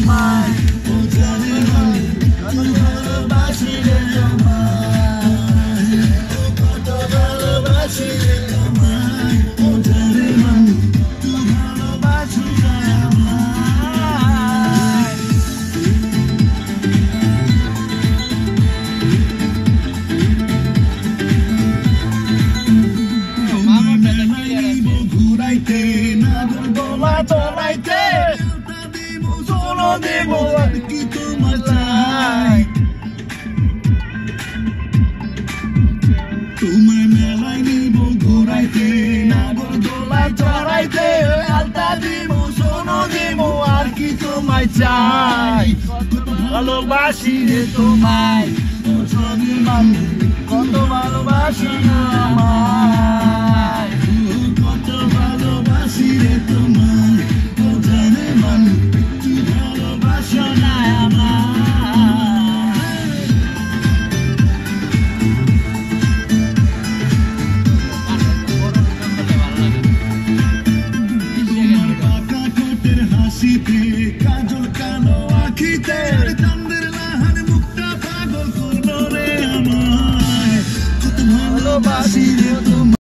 তোমায়, ও জানে মান, কত ভালোবাসি রে তোমায়, ও কত ভালোবাসি রে তোমায়, ও জানে মান, কত ভালোবাসি রে আমায়। ঘুরাইতে নাগর দোলা চড়াইতে সোনো দেব আর কি তোমার চাই, তোমায় মেলায় নিব ঘুরাইতে নাগর দোলা চড়াইতে, আলতা দিব সোনো দেব আর কি তোমায় চাই, কত ভালোবাসি রে তোমায়, ও জানে মান, কত ভালোবাসি